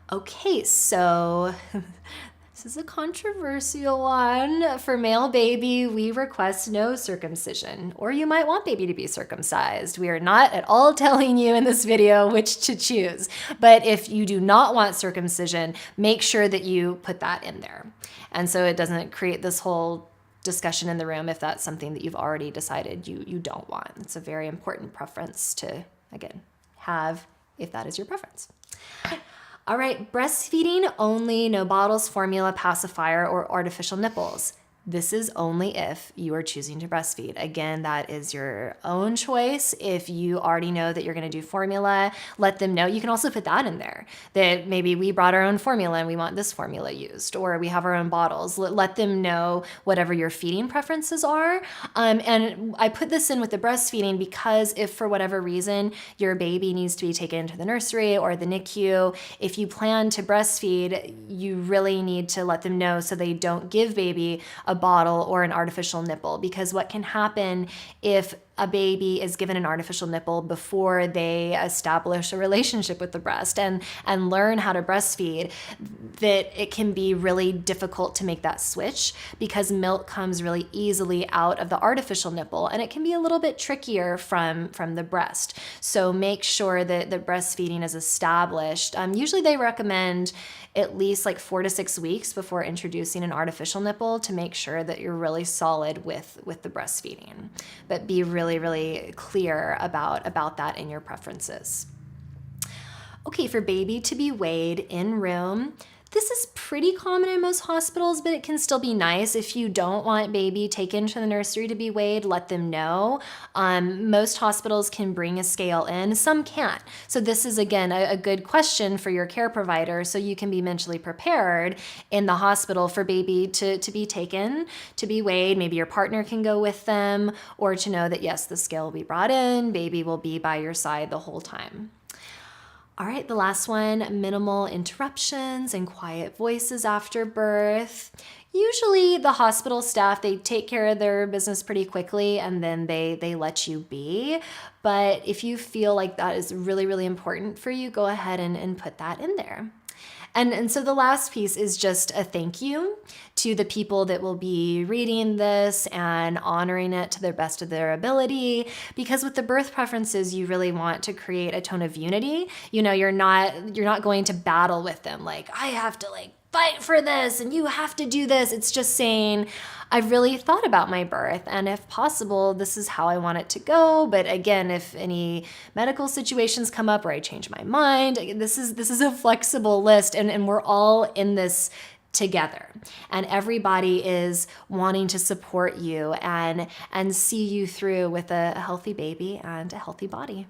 Okay, so this is a controversial one. For male baby, we request no circumcision, or you might want baby to be circumcised. We are not at all telling you in this video which to choose. But if you do not want circumcision, make sure that you put that in there. And so it doesn't create this whole discussion in the room if that's something that you've already decided you don't want. It's a very important preference to, again, have if that is your preference. All right, breastfeeding only, no bottles, formula, pacifier, or artificial nipples. This is only if you are choosing to breastfeed. Again, that is your own choice. If you already know that you're gonna do formula, let them know. You can also put that in there, that maybe we brought our own formula and we want this formula used, or we have our own bottles. Let them know whatever your feeding preferences are. And I put this in with the breastfeeding because if for whatever reason your baby needs to be taken to the nursery or the NICU, if you plan to breastfeed, you really need to let them know so they don't give baby a bottle or an artificial nipple, because what can happen if a baby is given an artificial nipple before they establish a relationship with the breast and learn how to breastfeed, that it can be really difficult to make that switch because milk comes really easily out of the artificial nipple and it can be a little bit trickier from the breast. So make sure that the breastfeeding is established. Usually they recommend at least like 4 to 6 weeks before introducing an artificial nipple to make sure that you're really solid with the breastfeeding. But be really clear about that in your preferences. Okay, for baby to be weighed in room, this is pretty common in most hospitals, but it can still be nice. If you don't want baby taken to the nursery to be weighed, let them know. Most hospitals can bring a scale in, some can't. So this is, again, a good question for your care provider so you can be mentally prepared in the hospital for baby to be taken, to be weighed. Maybe your partner can go with them, or to know that, yes, the scale will be brought in, baby will be by your side the whole time. All right, the last one, minimal interruptions and quiet voices after birth. Usually the hospital staff, they take care of their business pretty quickly and then they let you be. But if you feel like that is really important for you, go ahead and put that in there. And so the last piece is just a thank you to the people that will be reading this and honoring it to the best of their ability. Because with the birth preferences, you really want to create a tone of unity. You know, you're not going to battle with them like, I have to fight for this and you have to do this. It's just saying, I've really thought about my birth and if possible, this is how I want it to go. But again, if any medical situations come up or I change my mind, this is a flexible list and we're all in this together. And everybody is wanting to support you and see you through with a healthy baby and a healthy body.